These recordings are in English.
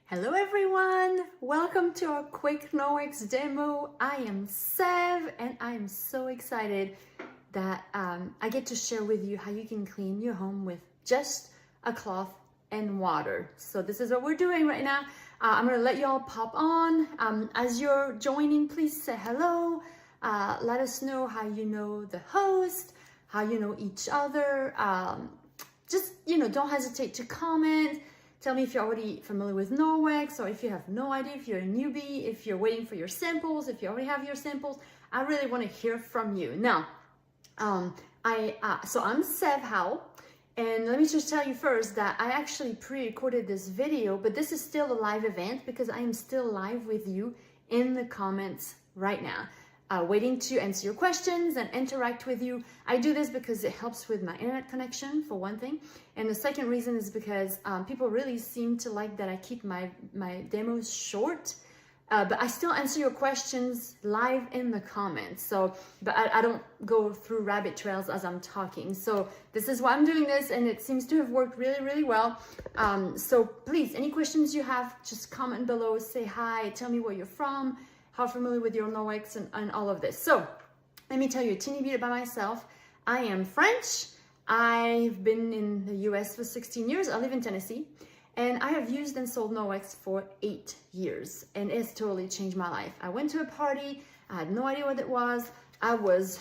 Hello everyone! Welcome to our quick Norwex demo. I am Sev and I am so excited that I get to share with you how you can clean your home with just a cloth and water. So this is what we're doing right now. I'm gonna let you all pop on. As you're joining, please say hello. Let us know how you know the host, how you know each other. Don't hesitate to comment. Tell me if you're already familiar with Norwex, or if you have no idea, if you're a newbie, if you're waiting for your samples, if you already have your samples. I really want to hear from you. Now, so I'm Sev Howell, and let me just tell you first that I actually pre-recorded this video, but this is still a live event because I am still live with you in the comments right now. Waiting to answer your questions and interact with you. I do this because it helps with my internet connection, for one thing. And the second reason is because people really seem to like that I keep my demos short, but I still answer your questions live in the comments. So, but I don't go through rabbit trails as I'm talking. So this is why I'm doing this, and it seems to have worked really, really well. So please, any questions you have, just comment below, say hi, tell me where you're from, how familiar with your Norwex and all of this. So let me tell you a teeny bit about myself. I am French. I've been in the US for 16 years. I live in Tennessee, and I have used and sold Norwex for 8 years, and it's totally changed my life. I went to a party. I had no idea what it was. I was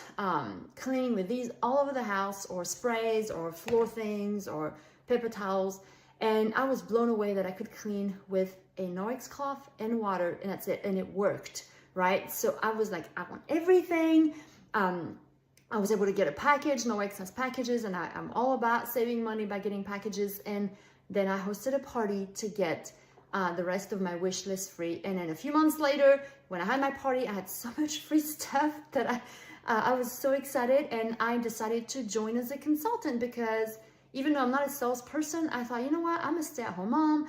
cleaning with these all over the house, or sprays, or floor things, or paper towels, and I was blown away that I could clean with a Norwex cloth and water, and that's it, and it worked, right? So I was like, I want everything. I was able to get a package. Norwex has packages, and I'm all about saving money by getting packages. And then I hosted a party to get the rest of my wish list free. And then a few months later, when I had my party, I had so much free stuff that I was so excited, and I decided to join as a consultant because even though I'm not a salesperson, I thought, you know what, I'm a stay-at-home mom.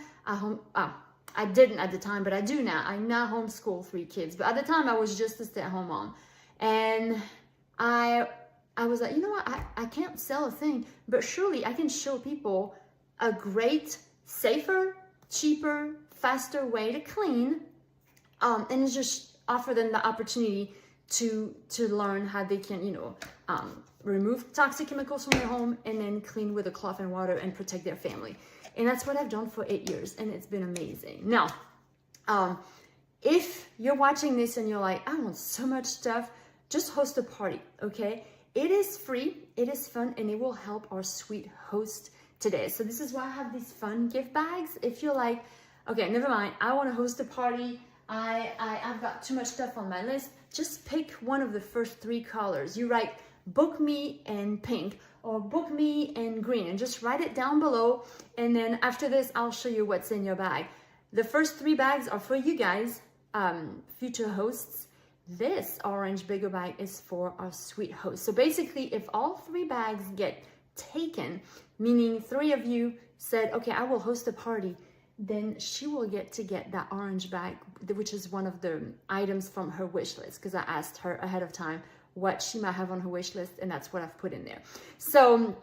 I didn't at the time, but I do now. I now homeschool 3 kids, but at the time I was just a stay-at-home mom. And I was like, you know what, I can't sell a thing, but surely I can show people a great, safer, cheaper, faster way to clean, and just offer them the opportunity to learn how they can, remove toxic chemicals from their home and then clean with a cloth and water and protect their family. And that's what I've done for 8 years, and it's been amazing. Now, if you're watching this and you're like, I want so much stuff, just host a party, okay? It is free, it is fun, and it will help our sweet host today. So this is why I have these fun gift bags. If you're like, okay, never mind, I want to host a party, I've got too much stuff on my list, just pick one of the first 3 colors. You write book me in pink or book me in green, and just write it down below. And then after this, I'll show you what's in your bag. The first 3 bags are for you guys, future hosts. This orange bigger bag is for our sweet host. So basically, if all 3 bags get taken, meaning 3 of you said, okay, I will host a party, then she will get that orange bag, which is one of the items from her wish list, because I asked her ahead of time what she might have on her wish list, and that's what I've put in there. So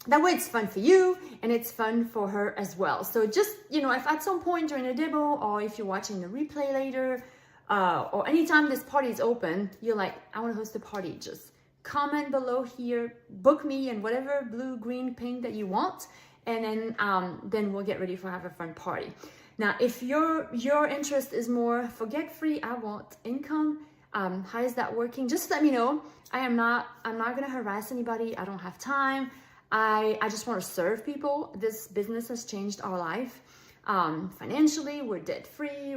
that way it's fun for you and it's fun for her as well. So just, if at some point during the demo, or if you're watching the replay later, or anytime this party is open, you're like, I want to host a party, just comment below here, book me in whatever blue, green, pink that you want, and then we'll get ready for have a fun party. Now, if your interest is more forget free, I want income, how is that working? Just let me know. I'm not gonna harass anybody. I don't have time. I just want to serve people. This business has changed our life. Financially, we're debt free.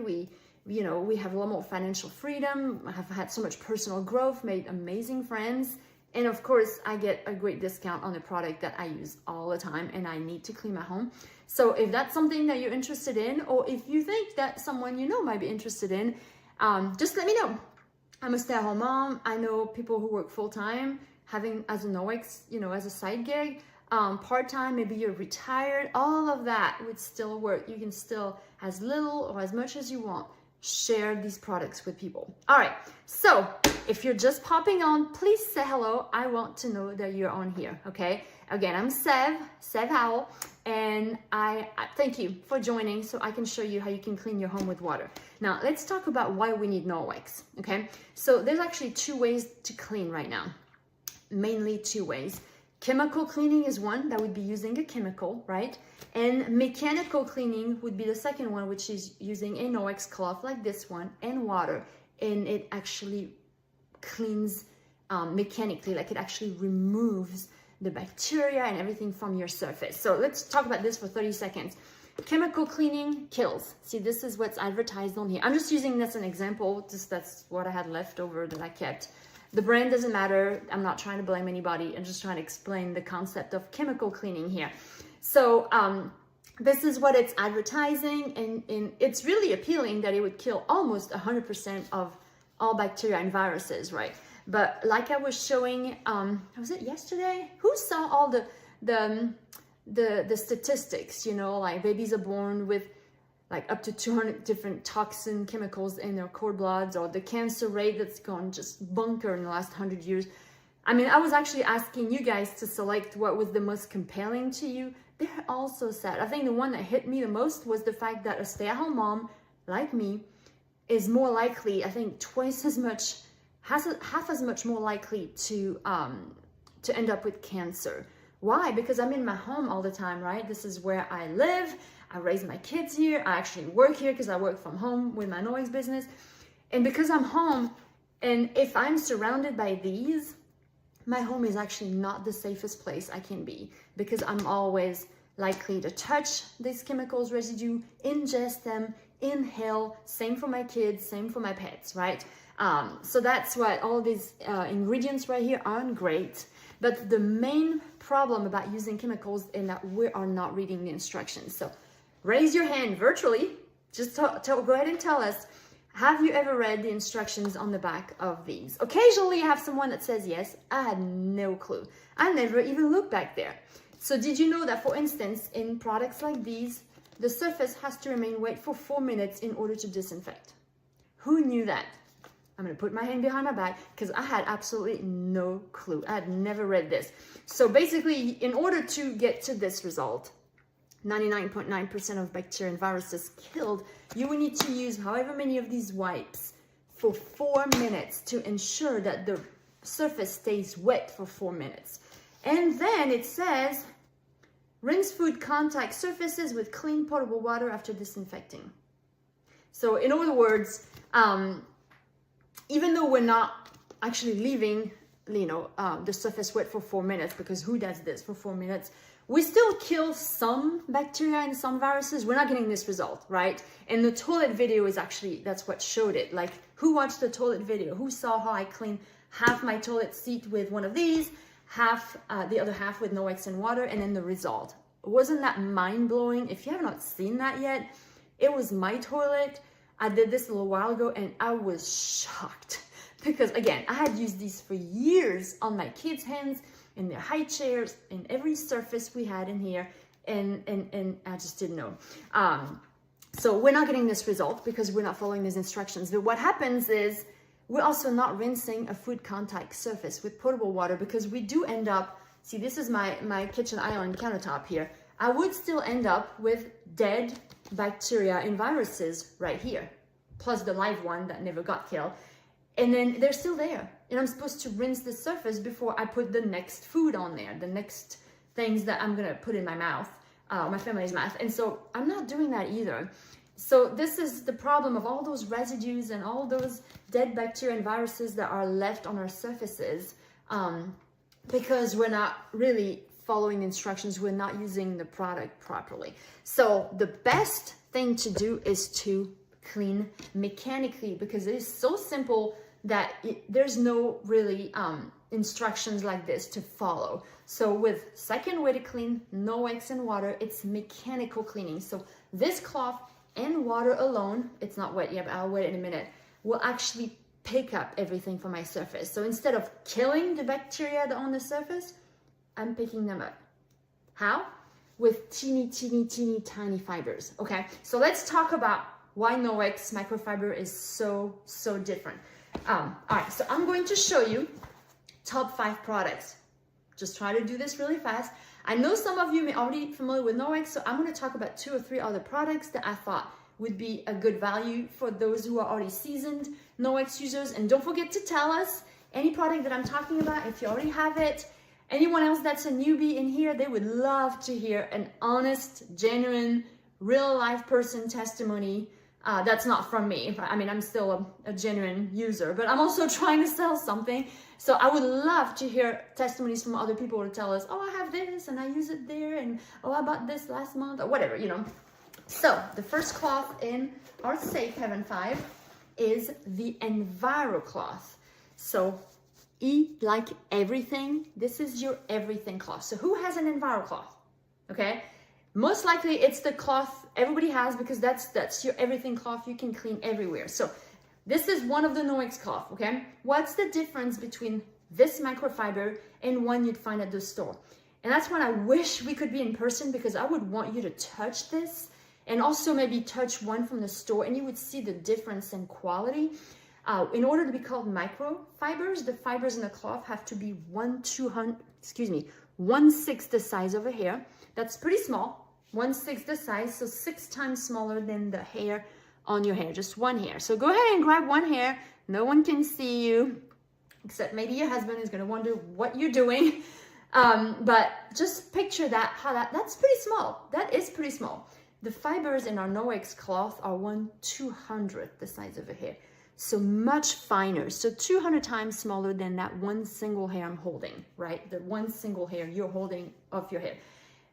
We have a lot more financial freedom. I have had so much personal growth, made amazing friends. And of course, I get a great discount on the product that I use all the time and I need to clean my home. So if that's something that you're interested in, or if you think that someone you might be interested in, just let me know. I'm a stay-at-home mom. I know people who work full-time, having as a Norwex, as a side gig, part-time, maybe you're retired, all of that would still work. You can still, as little or as much as you want, share these products with people. All right, so if you're just popping on, please say hello. I want to know that you're on here, okay? Again, I'm Sev Howell, and I thank you for joining so I can show you how you can clean your home with water. Now, let's talk about why we need Norwex, okay? So there's actually two ways to clean right now, mainly two ways. Chemical cleaning is one, that would be using a chemical, right? And mechanical cleaning would be the second one, which is using a Norwex cloth like this one and water, and it actually cleans mechanically, like it actually removes the bacteria and everything from your surface. So let's talk about this for 30 seconds. Chemical cleaning kills. See, this is what's advertised on here. I'm just using this as an example, just that's what I had left over that I kept. The brand doesn't matter. I'm not trying to blame anybody. I'm just trying to explain the concept of chemical cleaning here. So this is what it's advertising, and it's really appealing that it would kill almost 100% of all bacteria and viruses, right? But like I was showing, was it yesterday? Who saw all the statistics, you know, like babies are born with like up to 200 different toxin chemicals in their cord bloods, or the cancer rate that's gone just bunker in the last 100 years. I mean, I was actually asking you guys to select what was the most compelling to you. They're all so sad. I think the one that hit me the most was the fact that a stay-at-home mom like me is more likely, I think twice as much, half as much more likely to end up with cancer. Why? Because I'm in my home all the time, right? This is where I live. I raise my kids here. I actually work here because I work from home with my Norwex business. And because I'm home, and if I'm surrounded by these, my home is actually not the safest place I can be, because I'm always likely to touch these chemicals residue, ingest them, inhale. Same for my kids, same for my pets, right? So that's why all these ingredients right here aren't great. But the main problem about using chemicals is that we are not reading the instructions. So raise your hand virtually. Just go ahead and tell us, have you ever read the instructions on the back of these? Occasionally I have someone that says yes. I had no clue. I never even looked back there. So did you know that, for instance, in products like these, the surface has to remain wet for 4 minutes in order to disinfect? Who knew that? I'm going to put my hand behind my back because I had absolutely no clue. I had never read this. So basically, in order to get to this result, 99.9% of bacteria and viruses killed, you will need to use however many of these wipes for 4 minutes to ensure that the surface stays wet for 4 minutes. And then it says, rinse food contact surfaces with clean potable water after disinfecting. So in other words, even though we're not actually leaving, the surface wet for 4 minutes, because who does this for 4 minutes? We still kill some bacteria and some viruses. We're not getting this result, right? And the toilet video is actually, that's what showed it. Like, who watched the toilet video? Who saw how I clean half my toilet seat with one of these, the other half with Norwex and water, and then the result? Wasn't that mind-blowing? If you have not seen that yet, it was my toilet. I did this a little while ago, and I was shocked. Because again, I had used these for years on my kids' hands, in their high chairs, in every surface we had in here, and I just didn't know. So we're not getting this result because we're not following these instructions. But what happens is we're also not rinsing a food contact surface with potable water, because we do end up, see, this is my kitchen island countertop here. I would still end up with dead bacteria and viruses right here, plus the live one that never got killed. And then they're still there. And I'm supposed to rinse the surface before I put the next food on there, the next things that I'm gonna put in my mouth, my family's mouth. And so I'm not doing that either. So this is the problem of all those residues and all those dead bacteria and viruses that are left on our surfaces, because we're not really following instructions, we're not using the product properly. So the best thing to do is to clean mechanically, because it is so simple that there's no really instructions like this to follow. So with second way to clean, Norwex and water, it's mechanical cleaning. So this cloth and water alone, it's not wet yet, but I'll wet it in a minute, will actually pick up everything from my surface. So instead of killing the bacteria that are on the surface, I'm picking them up. How? With teeny, teeny, teeny, tiny fibers. Okay, so let's talk about why Norwex microfiber is so different. All right, so I'm going to show you top 5 products. just try to do this really fast. I know some of you may already be familiar with Norwex, so I'm going to talk about 2 or 3 other products that I thought would be a good value for those who are already seasoned Norwex users. And don't forget to tell us any product that I'm talking about, if you already have it. Anyone else that's a newbie in here, they would love to hear an honest, genuine, real life person testimony. That's not from me. I mean, I'm still a genuine user, but I'm also trying to sell something. So I would love to hear testimonies from other people to tell us, oh, I have this and I use it there, and oh, I bought this last month, or whatever, you know. So the first cloth in our Safe Haven 5 is the Enviro cloth. So like everything, this is your everything cloth. So who has an Enviro cloth? Okay, most likely it's the cloth everybody has, because that's your everything cloth you can clean everywhere. So this is one of the Norwex cloth. Okay, what's the difference between this microfiber and one you'd find at the store? And that's when I wish we could be in person, because I would want you to touch this and also maybe touch one from the store, and you would see the difference in quality. In order to be called microfibers, the fibers in the cloth have to be 1/6 the size of a hair. That's pretty small, 1/6 the size, so 6 times smaller than the hair on your hair, just one hair. So go ahead and grab one hair. No one can see you, except maybe your husband is going to wonder what you're doing. But just picture that, that's pretty small. That is pretty small. The fibers in our Norwex cloth are 1/200th the size of a hair. So much finer, so 200 times smaller than that one single hair I'm holding, right? The one single hair you're holding of your hair.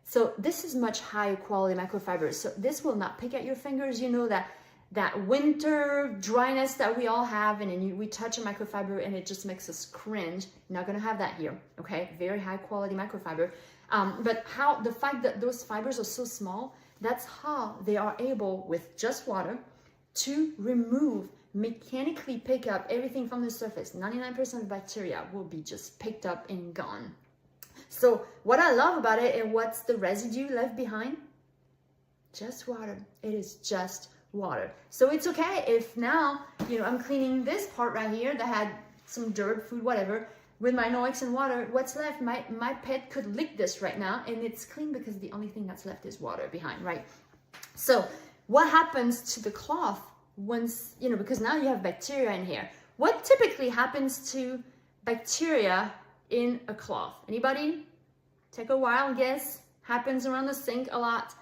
So this is much higher quality microfibers. So this will not pick at your fingers. You know that winter dryness that we all have, and then we touch a microfiber and it just makes us cringe. Not gonna have that here, okay? Very high quality microfiber. But the fact that those fibers are so small, that's how they are able, with just water, to mechanically pick up everything from the surface. 99% of bacteria will be just picked up and gone. So what I love about it, and what's the residue left behind? Just water. It is just water. So it's okay if now, you know, I'm cleaning this part right here that had some dirt, food, whatever, with my Norwex and water. What's left? My pet could lick this right now and it's clean, because the only thing that's left is water behind, right? So what happens to the cloth once, you know, because now you have bacteria in here? What typically happens to bacteria in a cloth? Anybody? Take a wild guess. Happens around the sink a lot.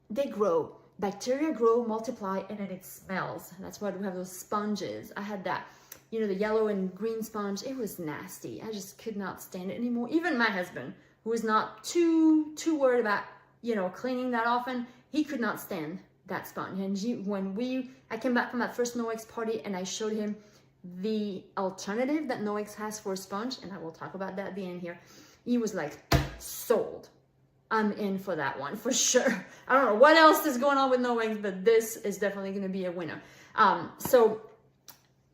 They grow. Bacteria grow, multiply, and then it smells. That's why we have those sponges. I had that, you know, the yellow and green sponge. It was nasty. I just could not stand it anymore. Even my husband, who was not too worried about, you know, cleaning that often, he could not stand that sponge. And I came back from that first Norwex party and I showed him the alternative that Norwex has for a sponge, and I will talk about that at the end here. He was like, sold. I'm in for that one for sure. I don't know what else is going on with Norwex, but this is definitely going to be a winner. So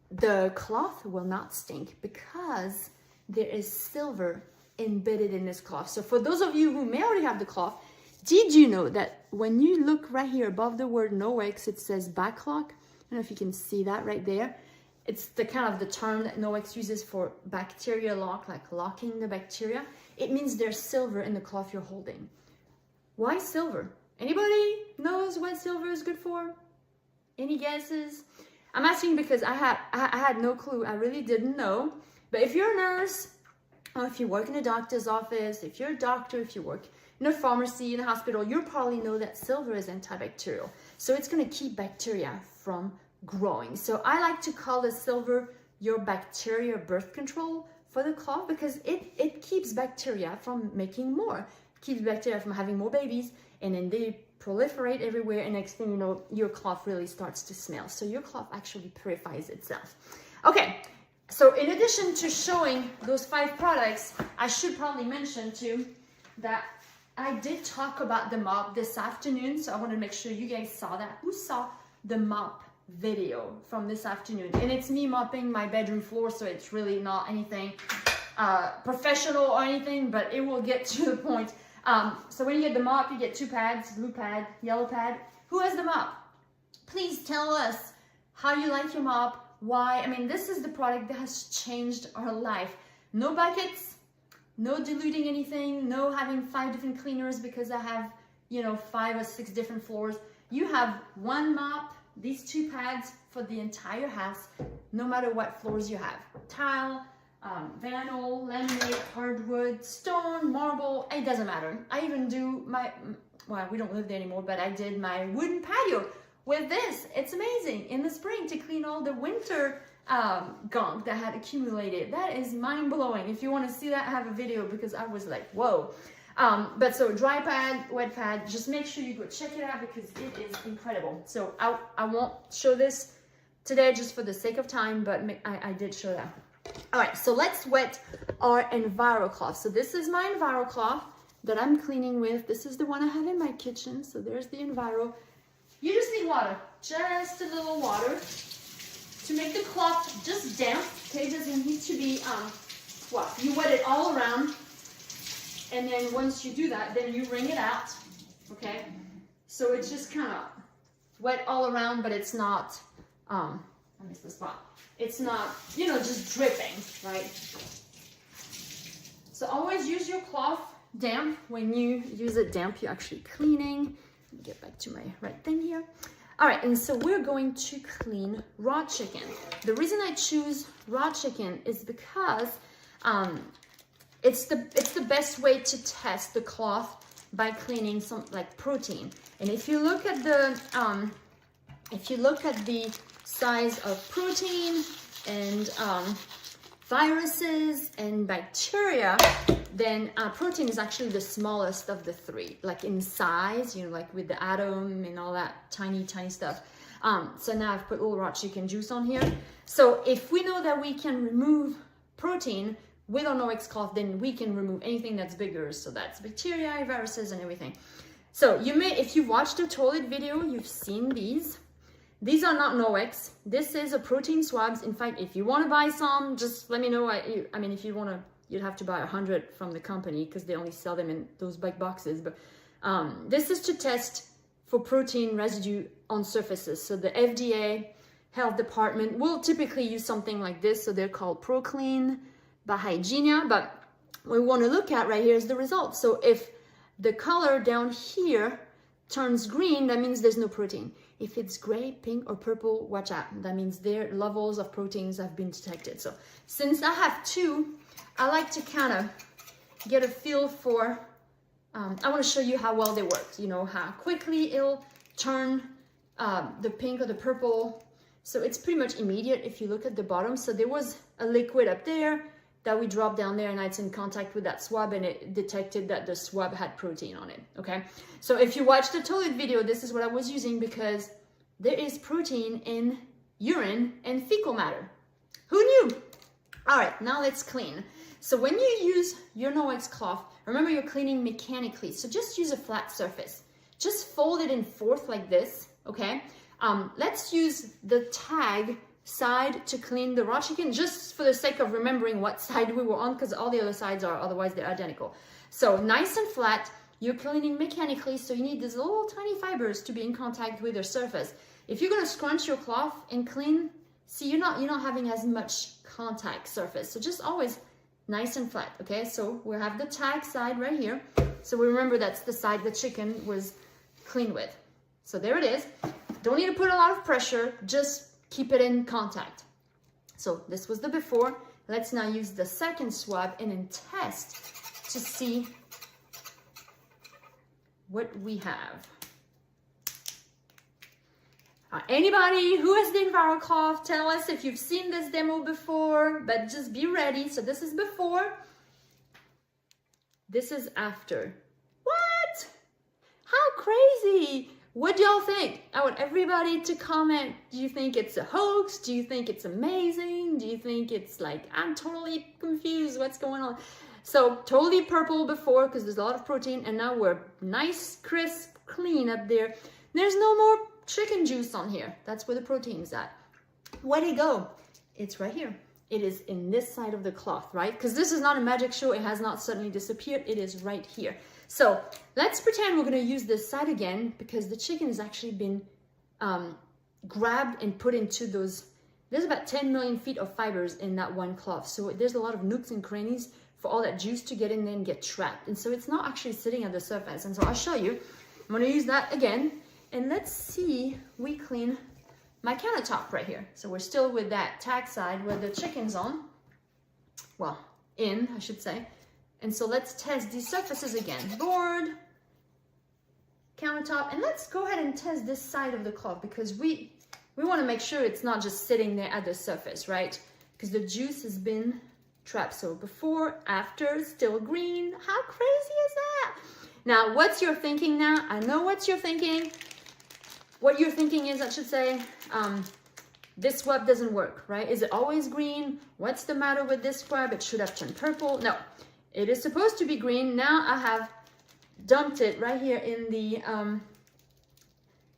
the cloth will not stink because there is silver embedded in this cloth. So for those of you who may already have the cloth, did you know that when you look right here above the word Norwex, it says backlock? I don't know if you can see that right there. It's the kind of the term that Norwex uses for bacteria lock, like locking the bacteria. It means there's silver in the cloth you're holding. Why silver? Anybody knows what silver is good for? Any guesses? I'm asking because I had no clue. I really didn't know. But if you're a nurse, or if you work in a doctor's office, if you're a doctor, if you work in a pharmacy, in a hospital, you probably know that silver is antibacterial. So it's going to keep bacteria from growing. So I like to call the silver your bacteria birth control for the cloth, because it keeps bacteria from making more. It keeps bacteria from having more babies, and then they proliferate everywhere, and next thing you know, your cloth really starts to smell. So your cloth actually purifies itself. Okay, so in addition to showing those 5 products, I should probably mention too that I did talk about the mop this afternoon, so I want to make sure you guys saw that. Who saw the mop video from this afternoon? And it's me mopping my bedroom floor, so it's really not anything professional or anything, but it will get to the point. So when you get the mop, you get 2 pads, blue pad, yellow pad. Who has the mop? Please tell us how you like your mop, why. I mean, this is the product that has changed our life. No buckets, no diluting anything, no having 5 different cleaners because I have, you know, 5 or 6 different floors. You have one mop, these 2 pads for the entire house, no matter what floors you have. Tile, vinyl, laminate, hardwood, stone, marble, it doesn't matter. I even do my, well, we don't live there anymore, but I did my wooden patio with this. It's amazing in the spring to clean all the winter gunk that had accumulated. That is mind-blowing. If you want to see that, I have a video because I was like, whoa. But so dry pad, wet pad, just make sure you go check it out because it is incredible. So I won't show this today just for the sake of time, but I did show that. All right, so let's wet our EnviroCloth. So this is my EnviroCloth that I'm cleaning with. This is the one I have in my kitchen. So there's the Enviro. You just need water, just a little water to make the cloth just damp. Okay, it doesn't need to be, well, you wet it all around. And then once you do that, then you wring it out, okay? So it's just kind of wet all around, but it's not, I missed the spot. It's not, you know, just dripping, right? So always use your cloth damp. When you use it damp, you're actually cleaning. Let me get back to my right thing here. All right, and so we're going to clean raw chicken. The reason I choose raw chicken is because it's the best way to test the cloth by cleaning some like protein. And if you look at the size of protein and viruses and bacteria, then protein is actually the smallest of the 3, like in size, you know, like with the atom and all that tiny stuff. So now I've put a little raw chicken juice on here. So if we know that we can remove protein with our Norwex cloth, then we can remove anything that's bigger. So that's bacteria, viruses, and everything. So you may, if you've watched the toilet video, you've seen these. These are not Norwex. This is a protein swabs. In fact, if you want to buy some, just let me know. I mean, if you want to, you'd have to buy 100 from the company because they only sell them in those big boxes. But this is to test for protein residue on surfaces. So the FDA health department will typically use something like this. So they're called ProClean by Hygienia. But what we want to look at right here is the results. So if the color down here turns green, that means there's no protein. If it's gray, pink, or purple, watch out. That means their levels of proteins have been detected. So since I have 2, I like to kind of get a feel for, I want to show you how well they work. You know, how quickly it'll turn the pink or the purple. So it's pretty much immediate if you look at the bottom. So there was a liquid up there that we dropped down there and it's in contact with that swab and it detected that the swab had protein on it, okay? So if you watch the toilet video, this is what I was using because there is protein in urine and fecal matter. Who knew? All right, now let's clean. So when you use your Norwex cloth, remember you're cleaning mechanically, so just use a flat surface. Just fold it in 4th like this, okay? Let's use the tag side to clean the raw chicken just for the sake of remembering what side we were on because all the other sides are, otherwise they're identical. So nice and flat, you're cleaning mechanically, so you need these little tiny fibers to be in contact with the surface. If you're going to scrunch your cloth and clean, see, you're not having as much contact surface. So just always nice and flat, okay? So we have the tag side right here. So we remember that's the side the chicken was cleaned with. So there it is. Don't need to put a lot of pressure, just keep it in contact. So this was the before. Let's now use the second swab and then test to see what we have. Anybody who has the EnviroCloth, tell us if you've seen this demo before, but just be ready. So this is before, this is after. What? How crazy! What do y'all think? I want everybody to comment. Do you think it's a hoax? Do you think it's amazing? Do you think it's like, I'm totally confused, what's going on? So totally purple before because there's a lot of protein, and now we're nice, crisp, clean up there. There's no more chicken juice on here. That's where the protein's at. Where'd it go? It's right here. It is in this side of the cloth, right? Because this is not a magic show. It has not suddenly disappeared. It is right here. So let's pretend we're going to use this side again because the chicken has actually been grabbed and put into those. There's about 10 million feet of fibers in that one cloth. So there's a lot of nooks and crannies for all that juice to get in there and get trapped. And so it's not actually sitting at the surface. And so I'll show you. I'm gonna use that again. And let's see, we clean my countertop right here. So we're still with that tag side where the chicken's on. Well, in, I should say. And so let's test these surfaces again. Board, countertop, and let's go ahead and test this side of the cloth because we want to make sure it's not just sitting there at the surface, right? Because the juice has been trapped. So before, after, still green. How crazy is that? Now, what's your thinking now? I know what you're thinking. What you're thinking is, I should say, this scrub doesn't work, right? Is it always green? What's the matter with this scrub? It should have turned purple. No, it is supposed to be green. Now I have dumped it right here in the,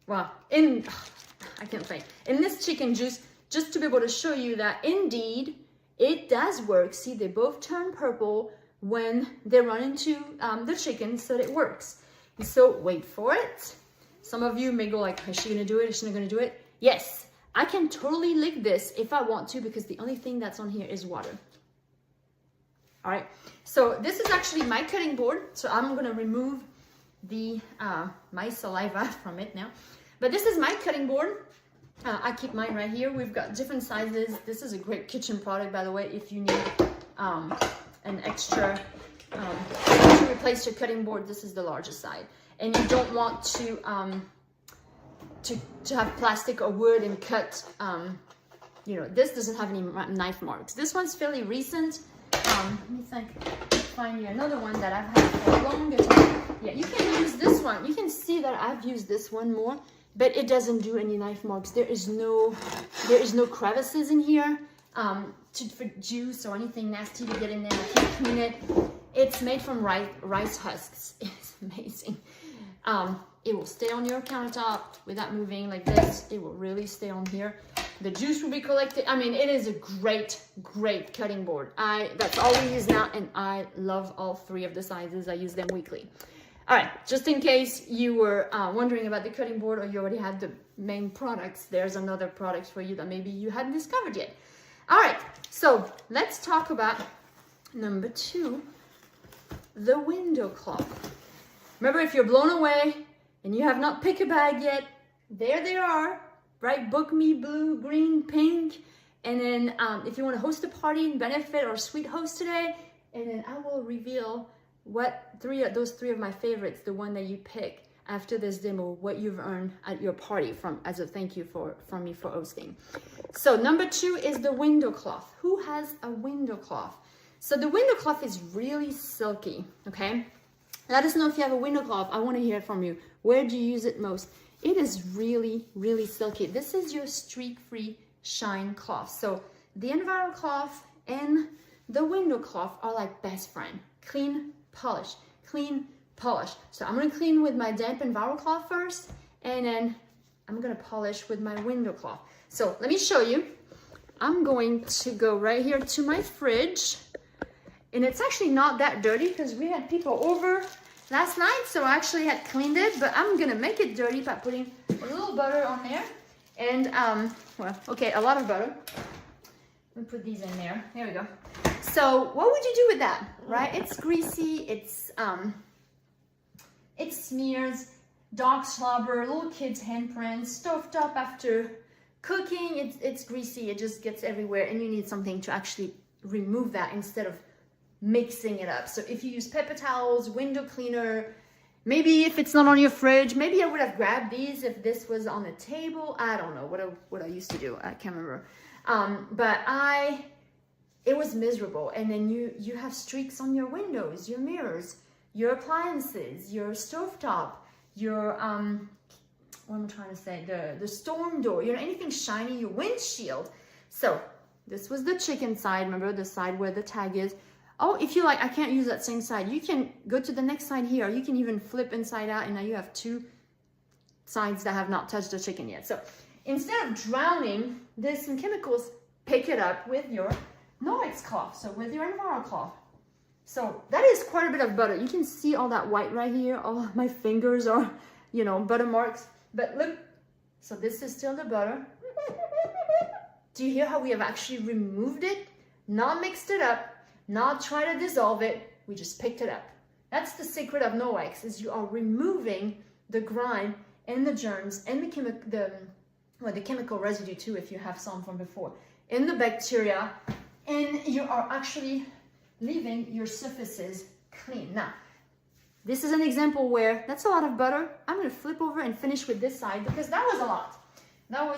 I can't think, in this chicken juice, just to be able to show you that indeed it does work. See, they both turn purple when they run into the chicken, so that it works. And so wait for it. Some of you may go like, is she gonna do it? Is she not gonna do it? Yes, I can totally lick this if I want to because the only thing that's on here is water. All right, so this is actually my cutting board. So I'm gonna remove the my saliva from it now. But this is my cutting board. I keep mine right here. We've got different sizes. This is a great kitchen product, by the way, if you need an extra to replace your cutting board. This is the largest side. And you don't want to have plastic or wood and cut, you know, this doesn't have any knife marks. This one's fairly recent. Let me find you another one that I've had for a longer time. Yeah, you can use this one. You can see that I've used this one more, but it doesn't do any knife marks. There is no crevices in here for juice or anything nasty to get in there. I can't clean it. It's made from rice husks. It's amazing. It will stay on your countertop without moving like this. It will really stay on here. The juice will be collected. I mean, it is a great, great cutting board. That's all we use now, and I love all three of the sizes. I use them weekly. All right, just in case you were wondering about the cutting board or you already had the main products, there's another product for you that maybe you hadn't discovered yet. All right, so let's talk about number 2, the window cloth. Remember, if you're blown away and you have not picked a bag yet, there they are, right? Book me blue, green, pink. And then if you want to host a party and benefit or sweet host today, and then I will reveal what those three of my favorites, the one that you pick after this demo, what you've earned at your party as a thank you from me for hosting. So number 2 is the window cloth. Who has a window cloth? So the window cloth is really silky, okay? Let us know if you have a window cloth. I want to hear from you. Where do you use it most? It is really, really silky. This is your streak-free shine cloth. So the Enviro cloth and the window cloth are like best friend. Clean, polish, clean, polish. So I'm going to clean with my damp Enviro cloth first, and then I'm going to polish with my window cloth. So let me show you. I'm going to go right here to my fridge. And it's actually not that dirty because we had people over last night, so I actually had cleaned it, but I'm gonna make it dirty by putting a little butter on there. And, well, okay, a lot of butter. Let me put these in there. There we go. So what would you do with that, right? It's greasy, it smears, dog slobber, little kids' handprints, stuffed up after cooking. It's greasy, it just gets everywhere, and you need something to actually remove that instead of mixing it up. So if you use paper towels, window cleaner, maybe if it's not on your fridge, maybe I would have grabbed these if this was on the table. I don't know what I used to do. I can't remember. But it was miserable. And then you have streaks on your windows, your mirrors, your appliances, your stovetop, your what am I trying to say? The storm door, you know, anything shiny, your windshield. So this was the chicken side. Remember the side where the tag is. Oh, if you like, I can't use that same side. You can go to the next side here. You can even flip inside out, and now you have 2 sides that have not touched the chicken yet. So instead of drowning this in chemicals, pick it up with your Norwex cloth, so with your Enviro cloth. So that is quite a bit of butter. You can see all that white right here. All my fingers are, you know, butter marks. But look, so this is still the butter. Do you hear how we have actually removed it? Not mixed it up, not try to dissolve it. We just picked it up. That's the secret of Norwex, is you are removing the grime and the germs and the chemical residue too, if you have some from before, and the bacteria, and you are actually leaving your surfaces clean. Now, this is an example where that's a lot of butter. I'm going to flip over and finish with this side because that was a lot.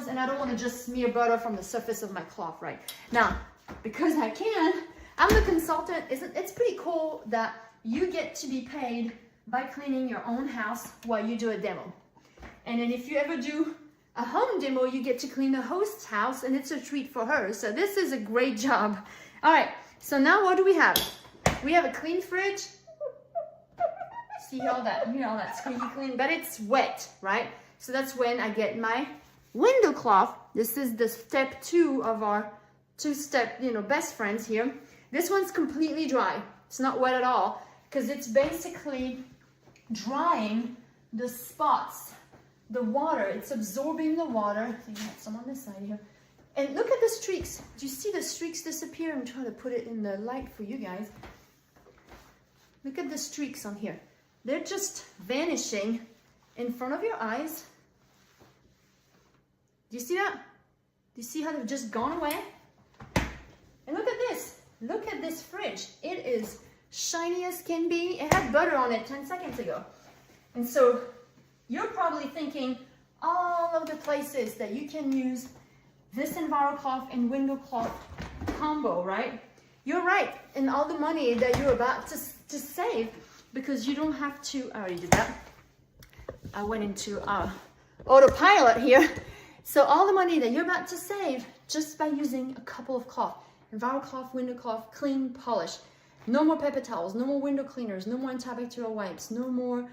And I don't want to just smear butter from the surface of my cloth right now, because I can. I'm the consultant. It's pretty cool that you get to be paid by cleaning your own house while you do a demo. And then if you ever do a home demo, you get to clean the host's house, and it's a treat for her. So this is a great job. All right, so now what do we have? We have a clean fridge. See all that, all that squeaky clean, but it's wet, right? So that's when I get my window cloth. This is the step 2 of our 2-step, best friends here. This one's completely dry. It's not wet at all, because it's basically drying the spots, the water. It's absorbing the water. I think I have some on this side here. And look at the streaks. Do you see the streaks disappear? I'm trying to put it in the light for you guys. Look at the streaks on here. They're just vanishing in front of your eyes. Do you see that? Do you see how they've just gone away? And look at this. Look at this fridge. It is shiny as can be. It had butter on it 10 seconds ago. And so you're probably thinking all of the places that you can use this EnviroCloth and window cloth combo, right? You're right. And all the money that you're about to save, because you don't have to, I already did that. I went into autopilot here. So all the money that you're about to save just by using a couple of cloth, EnviroCloth, window cloth, clean, polish. No more paper towels, no more window cleaners, no more antibacterial wipes, no more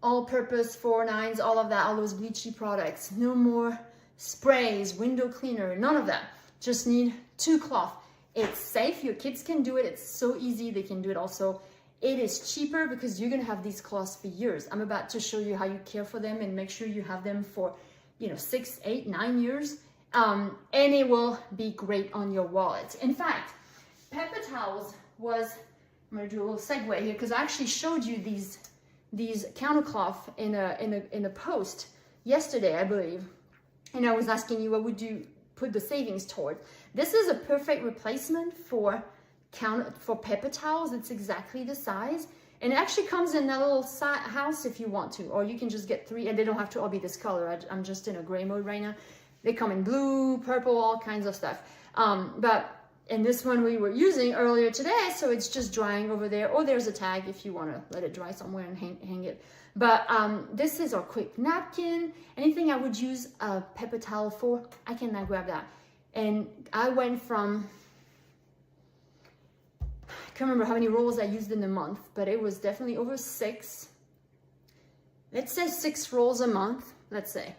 all-purpose 4-9s, all of that, all those bleachy products. No more sprays, window cleaner, none of that. Just need 2 cloth. It's safe, your kids can do it, it's so easy, they can do it also. It is cheaper because you're gonna have these cloths for years. I'm about to show you how you care for them and make sure you have them for 6, 8, 9 years. And it will be great on your wallet. In fact, paper towels was, I'm gonna do a little segue here because I actually showed you these countercloth in a post yesterday, I believe. And I was asking you, what would you put the savings toward? This is a perfect replacement for paper towels. It's exactly the size, and it actually comes in that little house if you want to, or you can just get 3, and they don't have to all be this color. I'm just in a gray mode right now. They come in blue, purple, all kinds of stuff. But in this one we were using earlier today, so it's just drying over there, or there's a tag if you want to let it dry somewhere and hang it. But this is our quick napkin. Anything I would use a paper towel for, I can now grab that. And I went from, I can't remember how many rolls I used in a month, but it was definitely over 6. Let's say 6 rolls a month, let's say.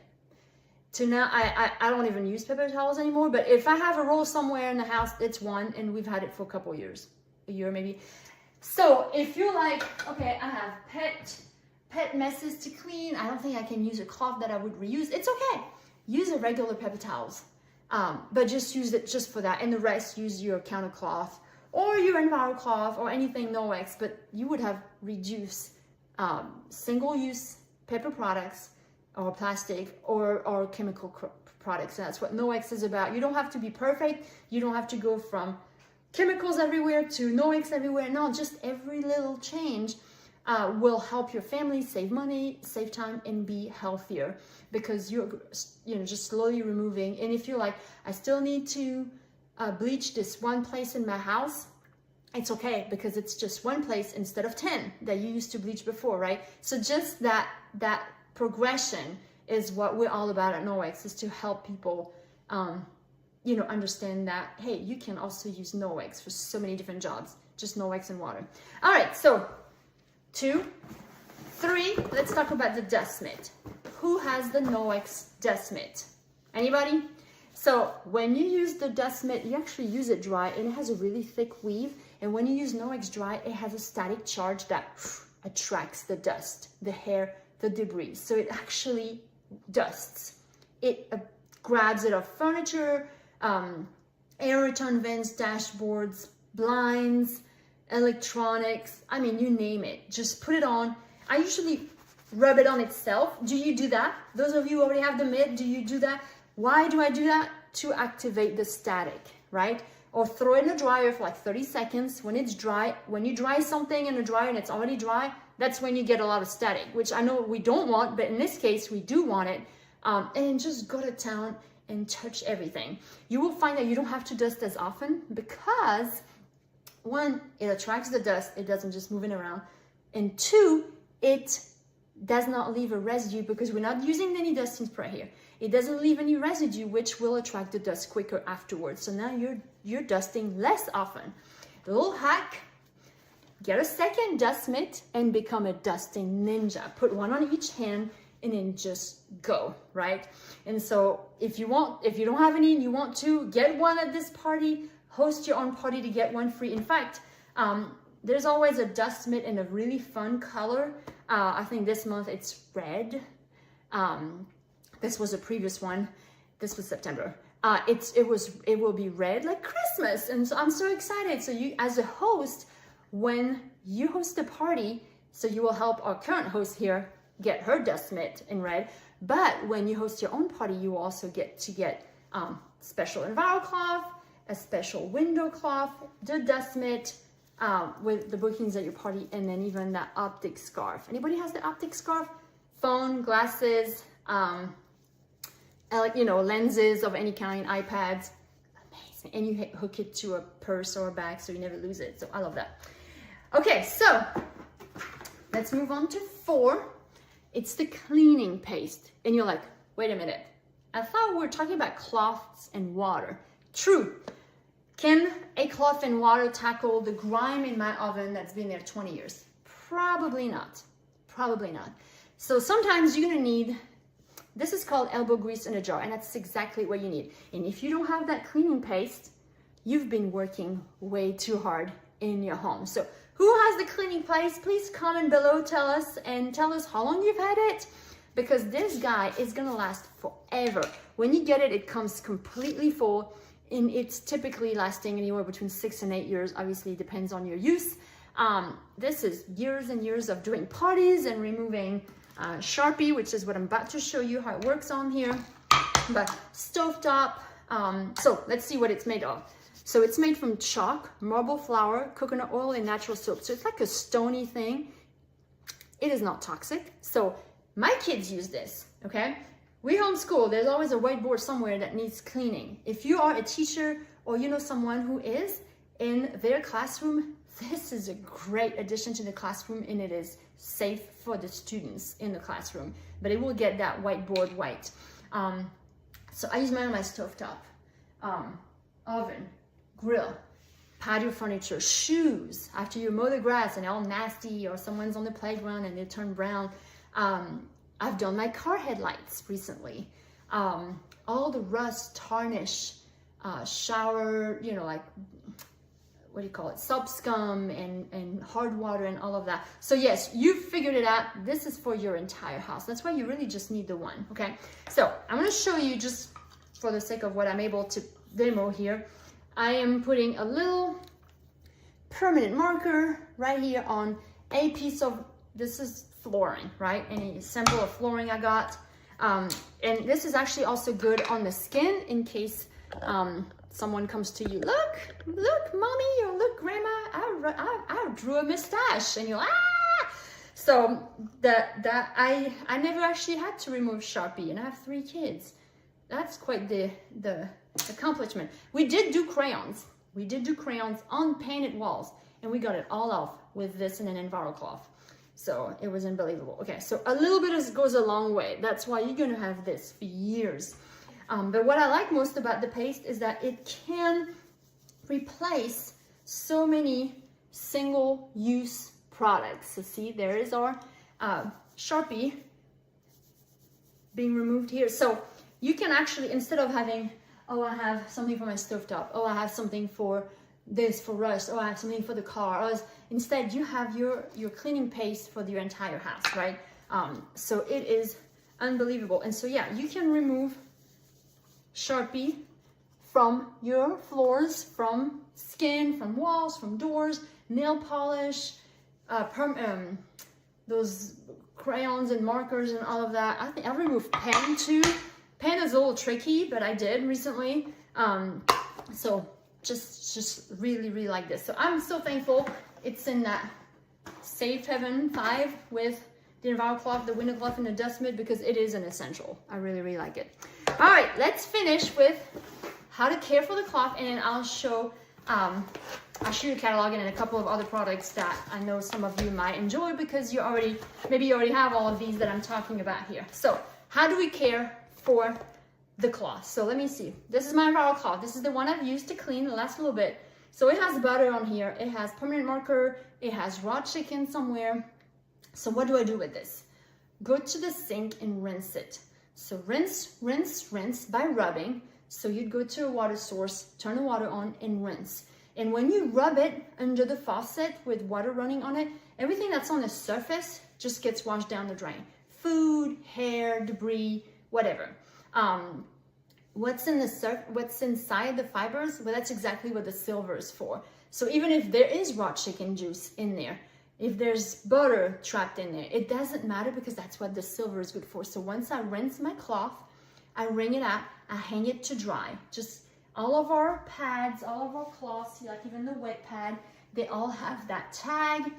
To now, I don't even use paper towels anymore, but if I have a roll somewhere in the house, it's 1, and we've had it for a couple years, a year maybe. So if you're like, okay, I have pet messes to clean, I don't think I can use a cloth that I would reuse, it's okay. Use a regular paper towels, but just use it just for that, and the rest use your counter cloth or your EnviroCloth or anything Norwex, but you would have reduced single-use paper products or plastic or chemical products. That's what Norwex is about. You don't have to be perfect. You don't have to go from chemicals everywhere to Norwex everywhere. No, just every little change will help your family save money, save time, and be healthier, because you're just slowly removing. And if you're like, I still need to bleach this one place in my house, it's okay, because it's just one place instead of 10 that you used to bleach before, right? So just that progression is what we're all about at Norwex, is to help people understand that, hey, you can also use Norwex for so many different jobs, just Norwex and water. All right, so 2, 3, let's talk about the dust mitt. Who has the Norwex dust mitt? Anybody? So when you use the dust mitt, you actually use it dry, and it has a really thick weave. And when you use Norwex dry, it has a static charge that attracts the dust, the hair, the debris. So it actually dusts. It grabs it off furniture, air return vents, dashboards, blinds, electronics, I mean, you name it. Just put it on. I usually rub it on itself. Do you do that? Those of you who already have the mitt, do you do that? Why do I do that? To activate the static, right? Or throw it in the dryer for like 30 seconds. When it's dry, when you dry something in the dryer and it's already dry, that's when you get a lot of static, which I know we don't want, but in this case, we do want it. And just go to town and touch everything. You will find that you don't have to dust as often because one, it attracts the dust. It doesn't just move it around. And two, it does not leave a residue because we're not using any dusting spray here. It doesn't leave any residue, which will attract the dust quicker afterwards. So now you're dusting less often. The little hack, get a second dust mitt and become a dusting ninja. Put one on each hand and then just go, right? And so if you don't have any and you want to, get one at this party, host your own party to get one free. In fact, there's always a dust mitt in a really fun color. I think this month it's red. This was a previous one. This was September. It will be red like Christmas. And so I'm so excited. So you, as a host, when you host a party, so you will help our current host here get her dust mitt in red. But when you host your own party, you will also get to get special enviro cloth, a special window cloth, the dust mitt, with the bookings at your party, and then even that optic scarf. Anybody has the optic scarf? Phone, glasses, lenses of any kind, iPads, amazing. And you hook it to a purse or a bag so you never lose it. So I love that. Okay, so let's move on to 4. It's the cleaning paste. And you're like, wait a minute. I thought we were talking about cloths and water. True. Can a cloth and water tackle the grime in my oven that's been there 20 years? Probably not. Probably not. So sometimes you're gonna need, this is called elbow grease in a jar, and that's exactly what you need. And if you don't have that cleaning paste, you've been working way too hard in your home. So who has the cleaning paste? Please comment below, tell us how long you've had it, because this guy is gonna last forever. When you get it, it comes completely full, and it's typically lasting anywhere between 6 and 8 years. Obviously, it depends on your use. This is years and years of doing parties and removing Sharpie, which is what I'm about to show you how it works on here. But stovetop. So let's see what it's made of. So it's made from chalk, marble flour, coconut oil, and natural soap. So it's like a stony thing. It is not toxic. So my kids use this, okay? We homeschool. There's always a whiteboard somewhere that needs cleaning. If you are a teacher or you know someone who is in their classroom, this is a great addition to the classroom, and it is safe for the students in the classroom, but it will get that whiteboard white. So I use mine on my stovetop, oven, grill, patio furniture, shoes. After you mow the grass and they're all nasty, or someone's on the playground and they turn brown. I've done my car headlights recently. All the rust, tarnish, shower, like, what do you call it? Soap scum and hard water and all of that. So yes, you've figured it out. This is for your entire house. That's why you really just need the one, okay? So I'm gonna show you, just for the sake of what I'm able to demo here, I am putting a little permanent marker right here on a piece of, this is flooring, right? Any sample of flooring I got. And this is actually also good on the skin in case someone comes to you, look, mommy, or look, grandma, I drew a mustache, and you're like, ah! So I never actually had to remove Sharpie, and I have 3 kids. That's quite the accomplishment. We did do crayons. We did do crayons on painted walls, and we got it all off with this and an enviro cloth. So it was unbelievable. Okay, so a little bit goes a long way. That's why you're gonna have this for years. But what I like most about the paste is that it can replace so many single-use products. So see, there is our Sharpie being removed here. So you can actually, instead of having, oh, I have something for my stovetop, oh, I have something for this, for rust, oh, I have something for the car. Instead, you have your cleaning paste for your entire house, right? So it is unbelievable. And so, yeah, you can remove Sharpie from your floors, from skin, from walls, from doors, nail polish, those crayons and markers and all of that. I think I removed pen too. Pen is a little tricky, but I did recently. So just really like this. So I'm so thankful it's in that Safe Heaven 5 with the enviro cloth, the window cloth, and the dust mitt, because it is an essential. I really like it. All right, let's finish with how to care for the cloth, and then I'll show you the catalog and a couple of other products that I know some of you might enjoy, because maybe you already have all of these that I'm talking about here. So how do we care for the cloth? So let me see. This is my enviro cloth. This is the one I've used to clean the last little bit. So it has butter on here. It has permanent marker. It has raw chicken somewhere. So what do I do with this? Go to the sink and rinse it. So rinse by rubbing. So you'd go to a water source, turn the water on, and rinse. And when you rub it under the faucet with water running on it, everything that's on the surface just gets washed down the drain. Food, hair, debris, whatever. What's inside the fibers? Well, that's exactly what the silver is for. So even if there is raw chicken juice in there, if there's butter trapped in there, it doesn't matter, because that's what the silver is good for. So once I rinse my cloth, I wring it out, I hang it to dry. Just all of our pads, all of our cloths, like even the wet pad, they all have that tag.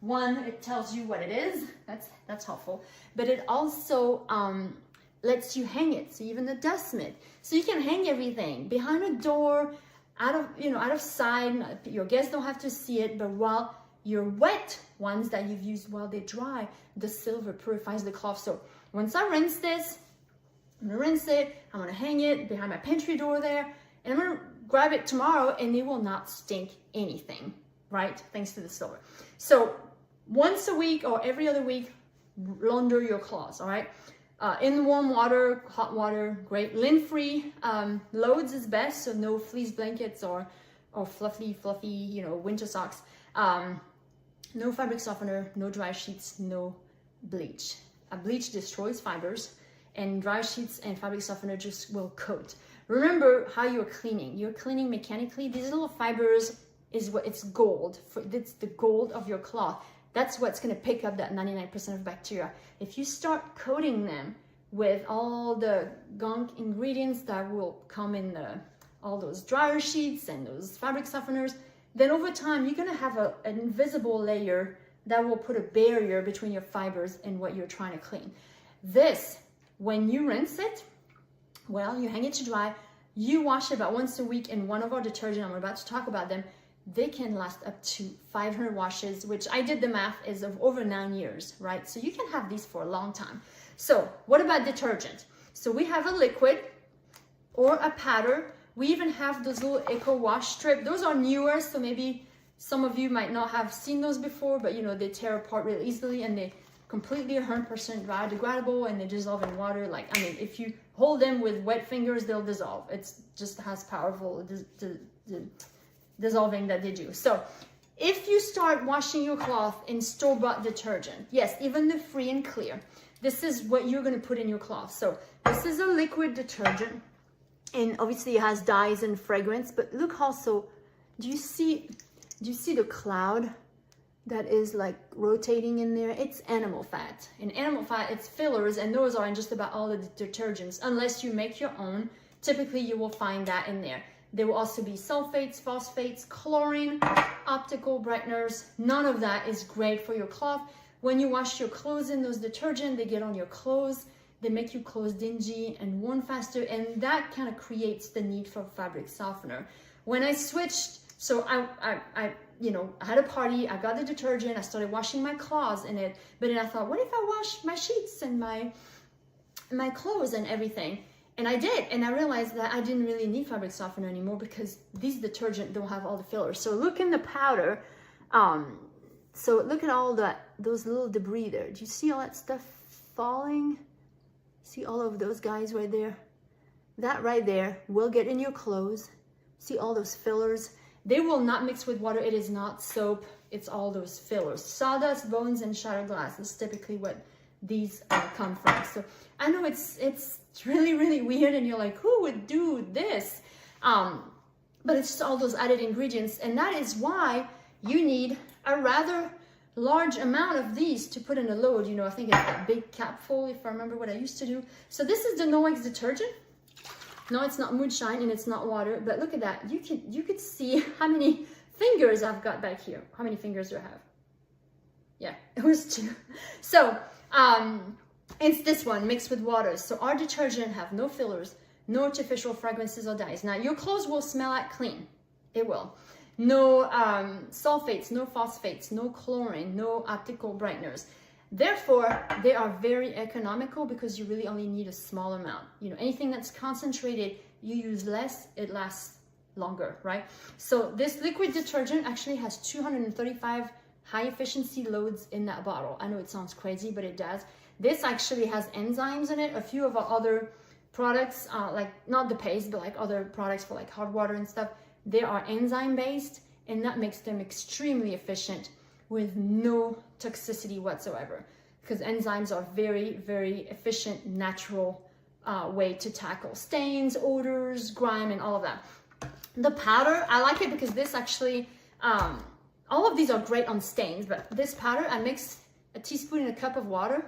One, it tells you what it is. That's helpful. But it also lets you hang it. So even the dust mitt. So you can hang everything behind a door, out of sight. Your guests don't have to see it, but while your wet ones that you've used while they dry, the silver purifies the cloth. So once I rinse this, I'm gonna rinse it, I'm gonna hang it behind my pantry door there, and I'm gonna grab it tomorrow, and it will not stink anything, right? Thanks to the silver. So once a week or every other week, launder your cloths, all right? In warm water, hot water, great. Lint-free loads is best, so no fleece blankets or fluffy, winter socks. No fabric softener, no dry sheets, no bleach. Bleach destroys fibers, and dry sheets and fabric softener just will coat. Remember how you're cleaning. You're cleaning mechanically. These little fibers it's gold. It's the gold of your cloth. That's what's going to pick up that 99% of bacteria. If you start coating them with all the gunk ingredients that will come in all those dryer sheets and those fabric softeners, then over time you're going to have an invisible layer that will put a barrier between your fibers and what you're trying to clean. This, when you rinse it, well, you hang it to dry, you wash it about once a week in one of our detergents. I'm about to talk about them. They can last up to 500 washes, which I did the math is of over 9 years, right? So you can have these for a long time. So what about detergent? So we have a liquid or a powder. We even have those little Eco Wash strip. Those are newer, so maybe some of you might not have seen those before, but they tear apart really easily, and they completely 100% biodegradable, and they dissolve in water. If you hold them with wet fingers, they'll dissolve. It's just as powerful dissolving that they do. So if you start washing your cloth in store-bought detergent, yes, even the free and clear, this is what you're going to put in your cloth. So this is a liquid detergent, and obviously it has dyes and fragrance, but look also, do you see the cloud that is like rotating in there? It's animal fat. In animal fat, it's fillers, and those are in just about all the detergents, unless you make your own. Typically you will find that in there. There will also be sulfates, phosphates, chlorine, optical brighteners. None of that is great for your cloth. When you wash your clothes in those detergents, they get on your clothes. They make your clothes dingy and worn faster, and that kind of creates the need for fabric softener. When I switched, so I had a party, I got the detergent, I started washing my clothes in it, but then I thought, what if I wash my sheets and my clothes and everything? And I did, and I realized that I didn't really need fabric softener anymore, because these detergents don't have all the fillers. So look in the powder. So look at all those little debris there. Do you see all that stuff falling? See all of those guys right there? That right there will get in your clothes. See all those fillers? They will not mix with water. It is not soap. It's all those fillers. Sawdust, bones, and shattered glass is typically what these come from. So I know it's really, really weird, and you're like, who would do this? But it's just all those added ingredients, and that is why you need a rather large amount of these to put in a load. You know, I think it's a big capful, if I remember what I used to do. So this is the Norwex detergent. No, it's not moonshine and it's not water, but look at that. You could see how many fingers I've got back here. How many fingers do I have? Yeah, it was 2. So it's this one mixed with water. So our detergent have no fillers, no artificial fragrances or dyes. Now your clothes will smell like clean. It will. No sulfates, no phosphates, no chlorine, no optical brighteners. Therefore, they are very economical because you really only need a small amount. You know, anything that's concentrated, you use less, it lasts longer, right? So this liquid detergent actually has 235 high efficiency loads in that bottle. I know it sounds crazy, but it does. This actually has enzymes in it. A few of our other products, like not the paste, but like other products for like hot water and stuff, they are enzyme based, and that makes them extremely efficient with no toxicity whatsoever, because enzymes are very, very efficient, natural way to tackle stains, odors, grime, and all of that. The powder, I like it because this actually, all of these are great on stains, but this powder, I mix a teaspoon in a cup of water,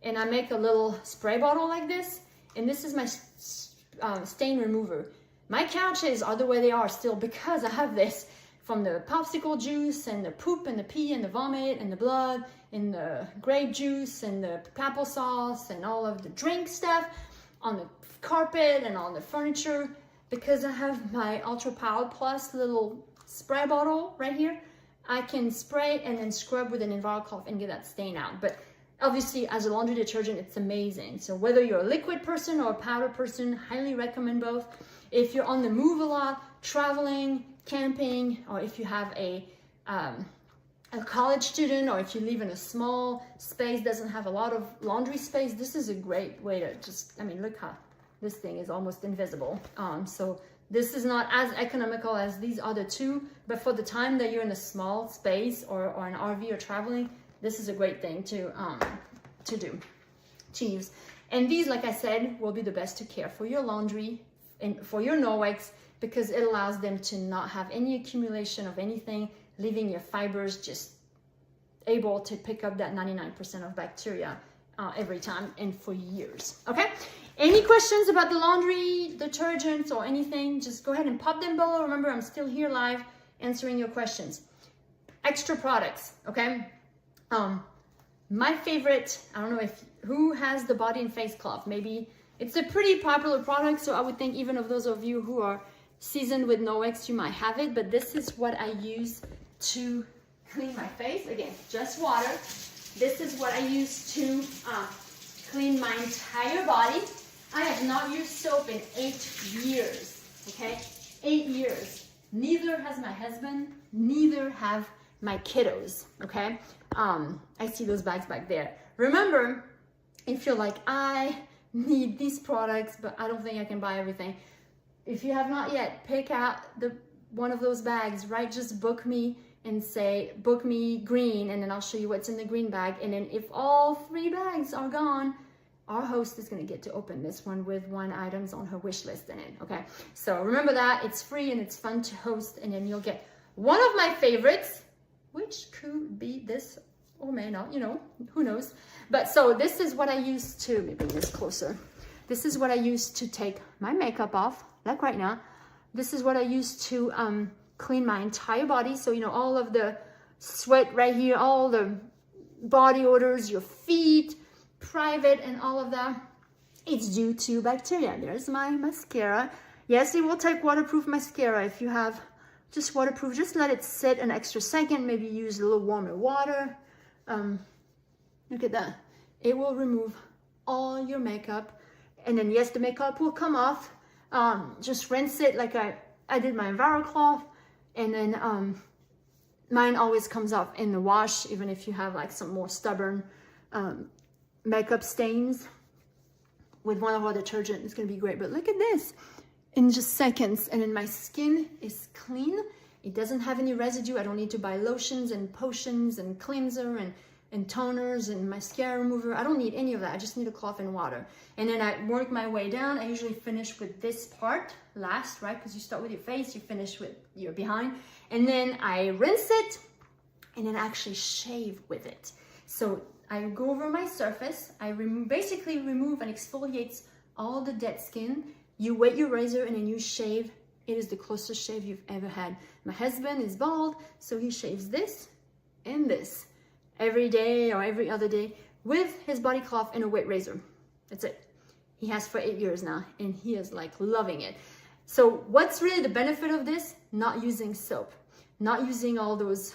and I make a little spray bottle like this, and this is my stain remover. My couches are the way they are still because I have this from the popsicle juice and the poop and the pee and the vomit and the blood and the grape juice and the applesauce and all of the drink stuff on the carpet and on the furniture, because I have my Ultra Power Plus little spray bottle right here. I can spray and then scrub with an EnviroCloth and get that stain out. But obviously as a laundry detergent, it's amazing. So whether you're a liquid person or a powder person, highly recommend both. If you're on the move a lot, traveling, camping, or if you have a college student, or if you live in a small space, doesn't have a lot of laundry space, this is a great way to just, I mean, look how this thing is almost invisible. So this is not as economical as these other two, but for the time that you're in a small space or an RV or traveling, this is a great thing to use. And these, like I said, will be the best to care for your laundry and for your Norwex, because it allows them to not have any accumulation of anything, leaving your fibers just able to pick up that 99% of bacteria every time and for years. Okay, any questions about the laundry detergents or anything, just go ahead and pop them below. Remember, I'm still here live answering your questions. Extra products, okay? My favorite, I don't know who has the body and face cloth. Maybe it's a pretty popular product, so I would think even of those of you who are seasoned with Norwex, you might have it, but this is what I use to clean my face. Again, just water. This is what I use to clean my entire body. I have not used soap in 8 years, okay? 8 years. Neither has my husband, neither have my kiddos, okay? I see those bags back there. Remember, if you're like, I need these products, but I don't think I can buy everything. If you have not yet, pick out one of those bags, right? Just book me and say, book me green, and then I'll show you what's in the green bag. And then if all 3 bags are gone, our host is gonna get to open this one with 1 items on her wish list in it, okay? So remember that, it's free and it's fun to host, and then you'll get one of my favorites, which could be this or may not, you know, who knows? But so this is what I use to, let me bring this closer. This is what I use to take my makeup off, like right now. This is what I use to clean my entire body. So, you know, all of the sweat right here, all the body odors, your feet, private and all of that, it's due to bacteria. There's my mascara. Yes, it will take waterproof mascara. If you have just waterproof, just let it sit an extra second, maybe use a little warmer water. Look at that. It will remove all your makeup. And then yes, the makeup will come off. Just rinse it like I did my EnviroCloth, and then mine always comes off in the wash, even if you have like some more stubborn makeup stains. With one of our detergent, it's gonna be great. But look at this, in just seconds, and then my skin is clean. It doesn't have any residue. I don't need to buy lotions and potions and cleanser and and toners and mascara remover. I don't need any of that. I just need a cloth and water. And then I work my way down. I usually finish with this part last, right? Because you start with your face, you finish with your behind. And then I rinse it and then actually shave with it. So I go over my surface. I basically remove and exfoliate all the dead skin. You wet your razor and then you shave. It is the closest shave you've ever had. My husband is bald, so he shaves this and this every day or every other day with his body cloth and a wet razor. That's it. He has for 8 years now and he is like loving it. So what's really the benefit of this? Not using soap, not using all those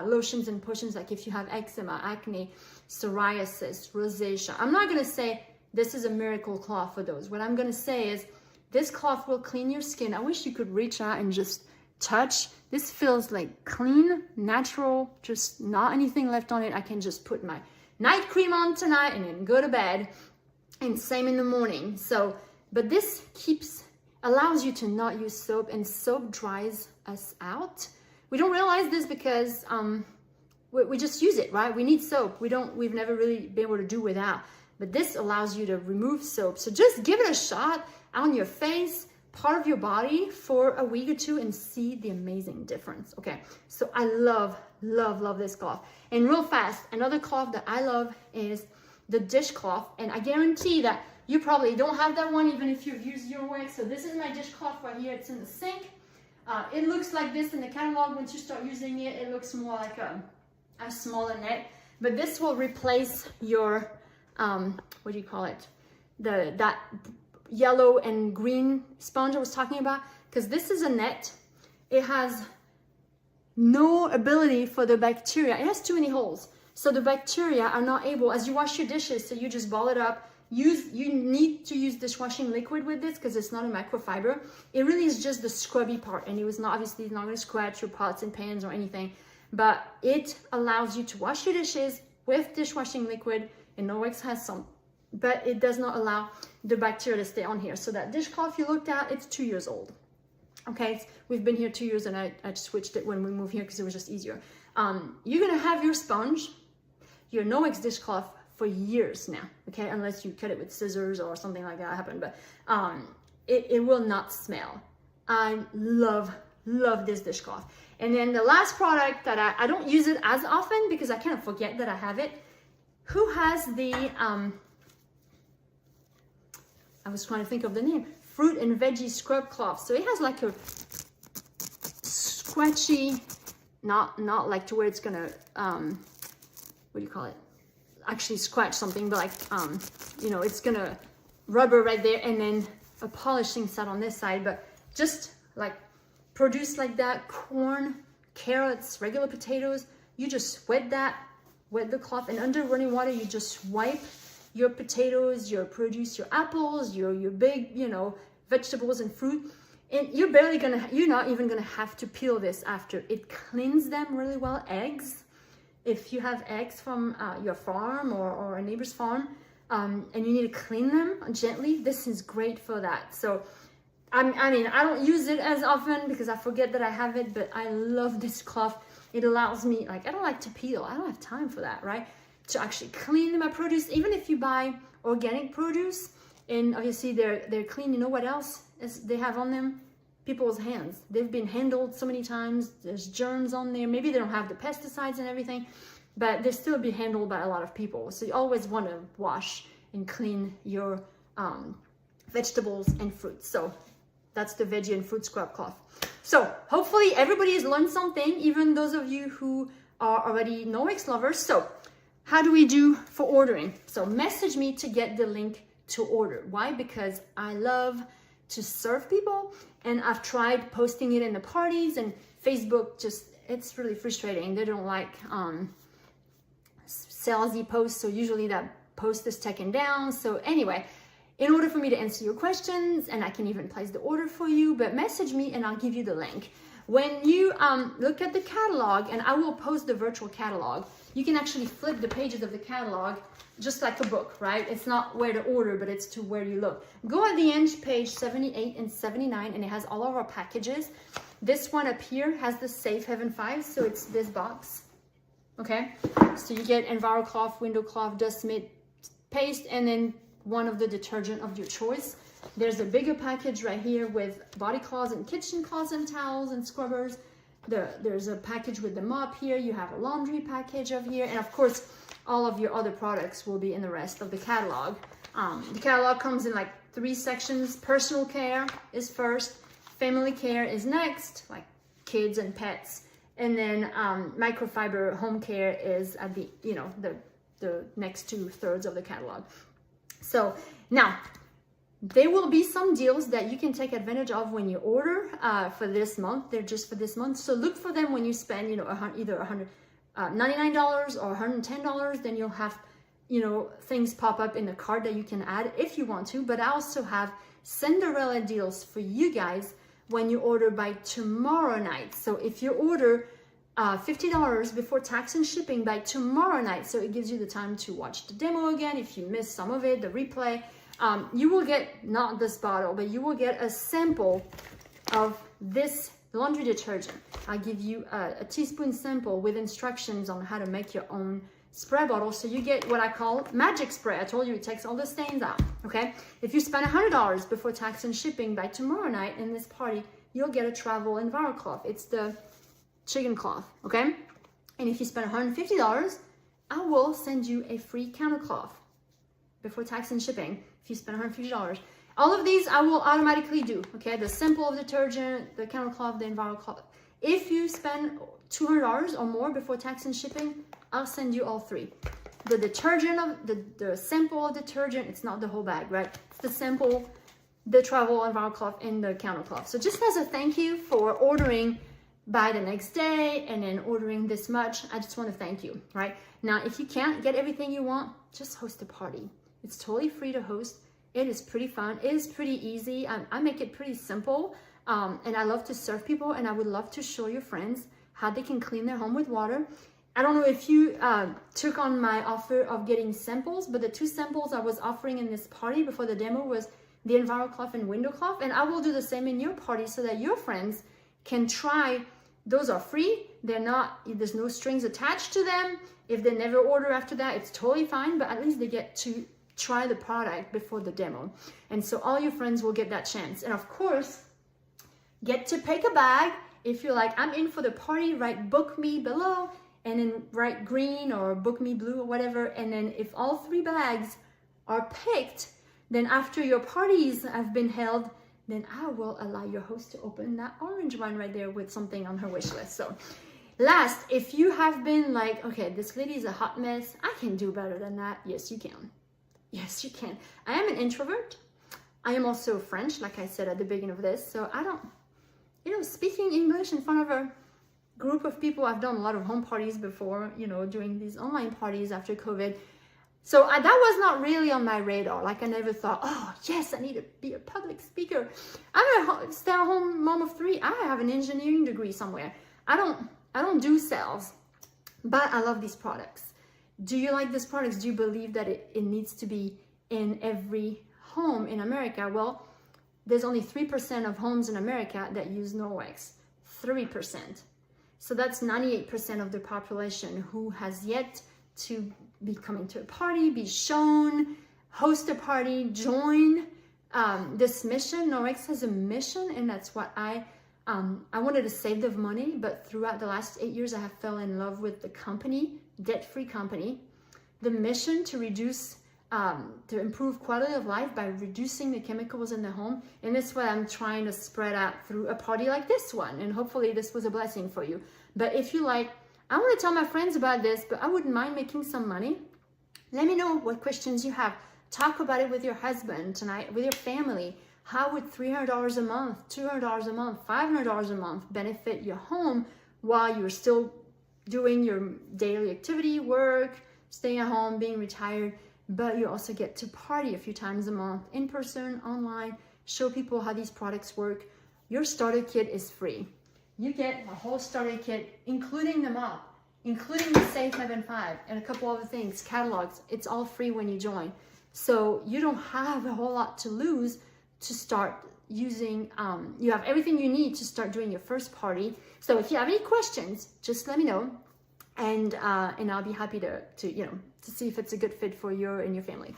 lotions and potions, like if you have eczema, acne, psoriasis, rosacea. I'm not gonna say this is a miracle cloth for those. What I'm gonna say is this cloth will clean your skin. I wish you could reach out and just touch. This feels like clean, natural, just not anything left on it. I can just put my night cream on tonight and then go to bed, and same in the morning. So, but this allows you to not use soap, and soap dries us out. We don't realize this because we just use it, right? We need soap. We've never really been able to do without, but this allows you to remove soap. So just give it a shot on your face, part of your body for a week or two, and see the amazing difference. Okay, so I love, love, love this cloth. And real fast, another cloth that I love is the dishcloth, and I guarantee that you probably don't have that one even if you've used Norwex. So this is my dishcloth right here. It's in the sink. It looks like this in the catalog. Once you start using it, it looks more like a smaller net, but this will replace your what do you call it, that yellow and green sponge I was talking about, because this is a net. It has no ability for the bacteria. It has too many holes, so the bacteria are not able, as you wash your dishes, so you just ball it up. You need to use dishwashing liquid with this because it's not a microfiber. It really is just the scrubby part, and it was not, obviously it's not going to scratch your pots and pans or anything, but it allows you to wash your dishes with dishwashing liquid, and Norwex has some, but it does not allow the bacteria to stay on here. So that dishcloth you looked at, it's 2 years old. Okay, we've been here 2 years, and I switched it when we moved here because it was just easier. You're gonna have your sponge, your Norwex dishcloth for years now, okay, unless you cut it with scissors or something like that happened, but it will not smell. I love this dishcloth. And then the last product that I don't use it as often because I kind of forget that I have it. Who has the I was trying to think of the name, fruit and veggie scrub cloth. So it has like a scratchy, not like to where it's gonna what do you call it, actually scratch something, but like you know, it's gonna rubber right there, and then a polishing set on this side, but just like produce like that, corn, carrots, regular potatoes, you just wet the cloth, and under running water you just wipe your potatoes, your produce, your apples, your big, you know, vegetables and fruit, and you're not even gonna have to peel this after. It cleans them really well. Eggs, if you have eggs from your farm or a neighbor's farm, and you need to clean them gently, this is great for that. So I mean, I don't use it as often because I forget that I have it, but I love this cloth. It allows me, like, I don't like to peel. I don't have time for that, right? To actually clean my produce. Even if you buy organic produce, and obviously they're clean, you know what else they have on them? People's hands. They've been handled so many times. There's germs on there. Maybe they don't have the pesticides and everything, but they still be handled by a lot of people. So you always want to wash and clean your vegetables and fruits. So that's the veggie and fruit scrub cloth. So hopefully everybody has learned something, even those of you who are already Norwex lovers. So how do we do for ordering? So message me to get the link to order. Why? Because I love to serve people, and I've tried posting it in the parties, and Facebook just, it's really frustrating. They don't like salesy posts, so usually that post is taken down. So anyway, in order for me to answer your questions, and I can even place the order for you, but message me and I'll give you the link. When you look at the catalog, and I will post the virtual catalog, you can actually flip the pages of the catalog just like a book, right? It's not where to order, but it's to where you look. Go at the end, page 78 and 79, and it has all of our packages. This one up here has the Safe Haven 5, so it's this box. okay? So you get EnviroCloth, window cloth, dust mitt paste, and then one of the detergent of your choice. There's a bigger package right here with body cloths and kitchen cloths and towels and scrubbers. There's a package with the mop here. You have a laundry package of here. And of course, all of your other products will be in the rest of the catalog. The catalog comes in like 3 sections. Personal care is first. Family care is next, like kids and pets. And then microfiber home care is at the, you know, the next 2/3 of the catalog. So now, there will be some deals that you can take advantage of when you order for this month. They're just for this month. So look for them when you spend, you know, either $99 or $110. Then you'll have, you know, things pop up in the cart that you can add if you want to. But I also have Cinderella deals for you guys when you order by tomorrow night. So if you order $50 before tax and shipping by tomorrow night, so it gives you the time to watch the demo again if you missed some of it, the replay. You will get, not this bottle, but you will get a sample of this laundry detergent. I'll give you a teaspoon sample with instructions on how to make your own spray bottle. So you get what I call magic spray. I told you it takes all the stains out, okay? If you spend $100 before tax and shipping by tomorrow night in this party, you'll get a travel EnviroCloth. It's the chicken cloth, okay? And if you spend $150, I will send you a free countercloth before tax and shipping. If you spend $150, all of these I will automatically do, okay? The sample of detergent, the countercloth, the EnviroCloth. If you spend $200 or more before tax and shipping, I'll send you all 3. The detergent of the sample of detergent, it's not the whole bag, right? It's the sample, the travel EnviroCloth, and the countercloth. So just as a thank you for ordering by the next day and then ordering this much, I just want to thank you, right? Now, if you can't get everything you want, just host a party. It's totally free to host. It is pretty fun. It is pretty easy. I make it pretty simple. And I love to serve people, and I would love to show your friends how they can clean their home with water. I don't know if you took on my offer of getting samples, but the 2 samples I was offering in this party before the demo was the EnviroCloth and window cloth. And I will do the same in your party so that your friends can try. Those are free. There's no strings attached to them. If they never order after that, it's totally fine, but at least they get to try the product before the demo. And so all your friends will get that chance. And of course, get to pick a bag. If you're like, I'm in for the party, write book me below, and then write green or book me blue or whatever. And then if all 3 bags are picked, then after your parties have been held, then I will allow your host to open that orange one right there with something on her wish list. So last, if you have been like, okay, this lady is a hot mess, I can do better than that. Yes, you can. Yes, you can. I am an introvert. I am also French, like I said at the beginning of this. So I don't, you know, speaking English in front of a group of people. I've done a lot of home parties before, you know, doing these online parties after COVID. So that was not really on my radar. Like I never thought, oh yes, I need to be a public speaker. I'm a stay-at-home mom of 3. I have an engineering degree somewhere. I don't do sales, but I love these products. Do you like these products? Do you believe that it needs to be in every home in America? Well, there's only 3% of homes in America that use Norwex. 3%. So that's 98% of the population who has yet to be coming to a party, be shown, host a party, join this mission. Norwex has a mission, and that's what I wanted to save the money, but throughout the last 8 years, I have fell in love with the company, debt-free company, the mission to reduce, to improve quality of life by reducing the chemicals in the home. And that's what I'm trying to spread out through a party like this one. And hopefully this was a blessing for you. But if you like, I want to tell my friends about this, but I wouldn't mind making some money. Let me know what questions you have. Talk about it with your husband tonight, with your family. How would $300 a month, $200 a month, $500 a month benefit your home while you're still doing your daily activity, work, staying at home, being retired, but you also get to party a few times a month, in person, online, show people how these products work. Your starter kit is free. You get a whole starter kit, including the mop, including the Safe Haven 5, and a couple other things, catalogs. It's all free when you join. So you don't have a whole lot to lose to start using. You have everything you need to start doing your first party. So if you have any questions, just let me know. and I'll be happy to see if it's a good fit for you and your family.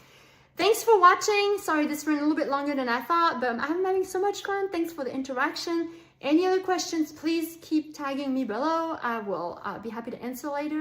Thanks for watching. Sorry this ran a little bit longer than I thought, but I'm having so much fun. Thanks for the interaction. Any other questions, please keep tagging me below. I will be happy to answer later.